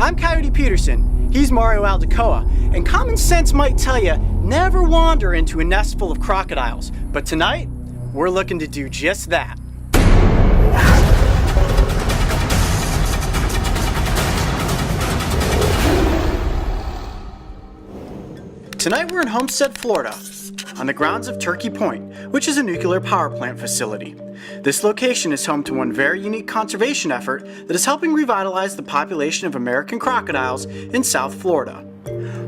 I'm Coyote Peterson, he's Mario Aldecoa, and common sense might tell you never wander into a nest full of crocodiles, but tonight, we're looking to do just that. Tonight we're in Homestead, Florida, on the grounds of Turkey Point, which is a nuclear power plant facility. This location is home to one very unique conservation effort that is helping revitalize the population of American crocodiles in South Florida.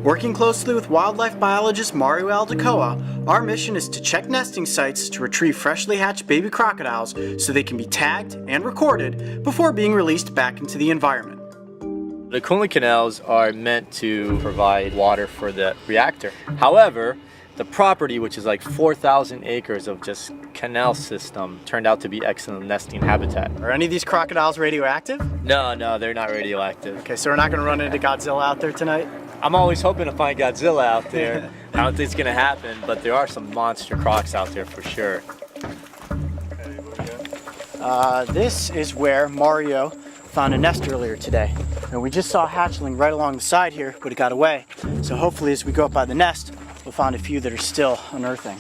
Working closely with wildlife biologist Mario Aldecoa, our mission is to check nesting sites to retrieve freshly hatched baby crocodiles so they can be tagged and recorded before being released back into the environment. The cooling canals are meant to provide water for the reactor. However, the property, which is like 4,000 acres of just canal system, turned out to be excellent nesting habitat. Are any of these crocodiles radioactive? No, they're not radioactive. Okay, so we're not gonna run into Godzilla out there tonight? I'm always hoping to find Godzilla out there. I don't think it's gonna happen, but there are some monster crocs out there for sure. This is where Mario found a nest earlier today. And we just saw a hatchling right along the side here, but it got away. So hopefully as we go up by the nest, we'll find a few that are still unearthing.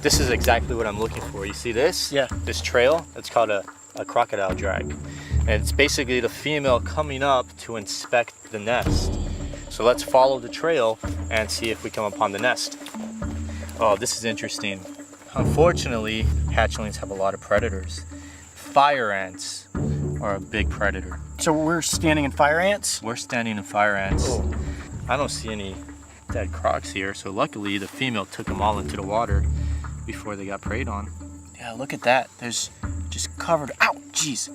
This is exactly what I'm looking for. You see this? Yeah. This trail, it's called a crocodile drag. And it's basically the female coming up to inspect the nest. So let's follow the trail and see if we come upon the nest. Oh, this is interesting. Unfortunately, hatchlings have a lot of predators. Fire ants are a big predator. So we're standing in fire ants? We're standing in fire ants. Oh. I don't see any dead crocs here, so luckily the female took them all into the water before they got preyed on. Yeah, look at that. There's just covered, ow, jeez.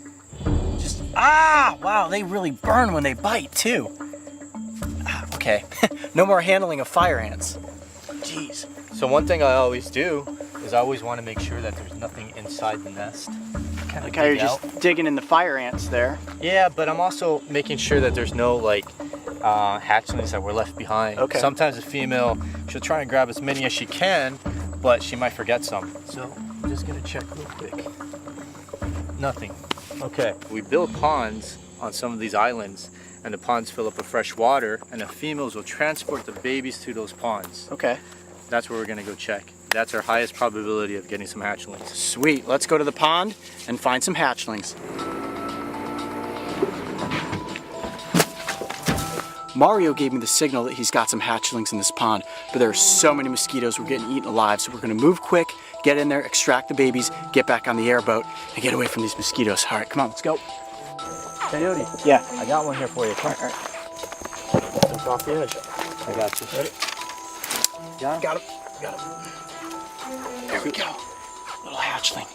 Just, wow, they really burn when they bite too. Okay, no more handling of fire ants. Jeez. So one thing I always do is I always want to make sure that there's nothing inside the nest. Like how you're just digging in the fire ants there. Yeah, but I'm also making sure that there's no hatchlings that were left behind. Okay. Sometimes the female, she'll try and grab as many as she can, but she might forget some. So I'm just gonna check real quick. Nothing. Okay. We build ponds on some of these islands, and the ponds fill up with fresh water, and the females will transport the babies to those ponds. Okay. That's where we're gonna go check. That's our highest probability of getting some hatchlings. Sweet, let's go to the pond and find some hatchlings. Mario gave me the signal that he's got some hatchlings in this pond, but there are so many mosquitoes we're getting eaten alive, so we're gonna move quick, get in there, extract the babies, get back on the airboat, and get away from these mosquitoes. All right, come on, let's go. Coyote. Yeah. I got one here for you. Come. All right. Jump off the edge. I got you. Ready? Got him. Got him. There we go. Little hatchling.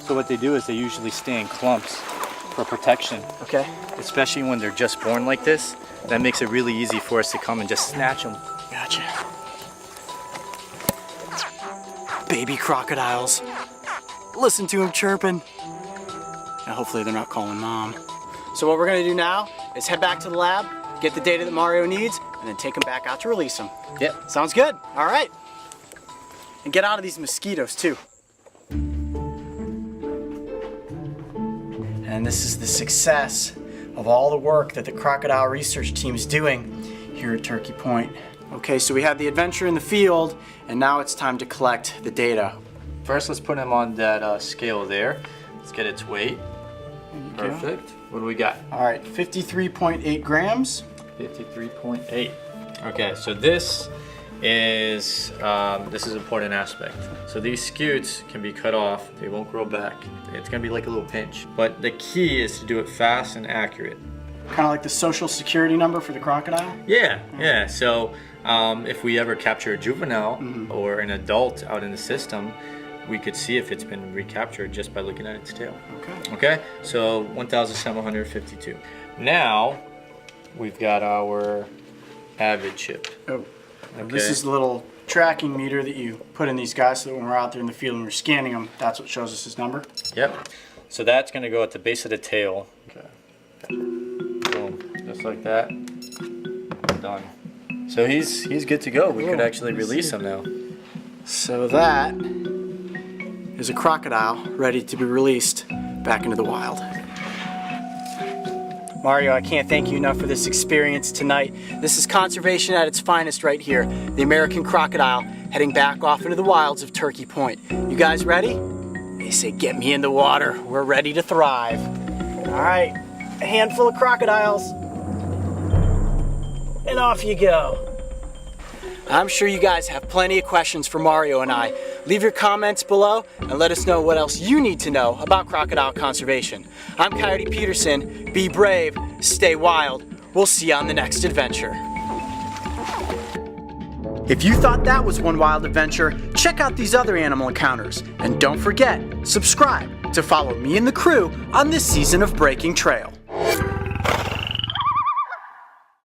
So what they do is they usually stay in clumps for protection. Okay. Especially when they're just born like this. That makes it really easy for us to come and just snatch them. Gotcha. Baby crocodiles. Listen to them chirping. And hopefully they're not calling mom. So what we're gonna do now is head back to the lab, get the data that Mario needs, and then take them back out to release them. Yep. Sounds good. All right. And get out of these mosquitoes too. And this is the success of all the work that the crocodile research team is doing here at Turkey Point. Okay, so we had the adventure in the field, and now it's time to collect the data. First, let's put them on that scale there. Let's get its weight. Perfect. What do we got? All right, 53.8 grams. 53.8. Okay, so this is an important aspect. So these scutes can be cut off. They won't grow back. It's gonna be like a little pinch. But the key is to do it fast and accurate. Kind of like the social security number for the crocodile? Yeah. So if we ever capture a juvenile or an adult out in the system, we could see if it's been recaptured just by looking at its tail. Okay, so 1,752. Now, we've got our avid chip. Oh, Okay. This is the little tracking meter that you put in these guys so that when we're out there in the field and we're scanning them, that's what shows us his number. Yep. So that's gonna go at the base of the tail. Okay. Boom, just like that. Done. So he's good to go. We could actually release him now. So that is a crocodile ready to be released back into the wild. Mario, I can't thank you enough for this experience tonight. This is conservation at its finest right here. The American crocodile heading back off into the wilds of Turkey Point. You guys ready? They say get me in the water. We're ready to thrive. All right, a handful of crocodiles. And off you go. I'm sure you guys have plenty of questions for Mario and I. Leave your comments below and let us know what else you need to know about crocodile conservation. I'm Coyote Peterson. Be brave, stay wild. We'll see you on the next adventure. If you thought that was one wild adventure, check out these other animal encounters. And don't forget, subscribe to follow me and the crew on this season of Breaking Trail.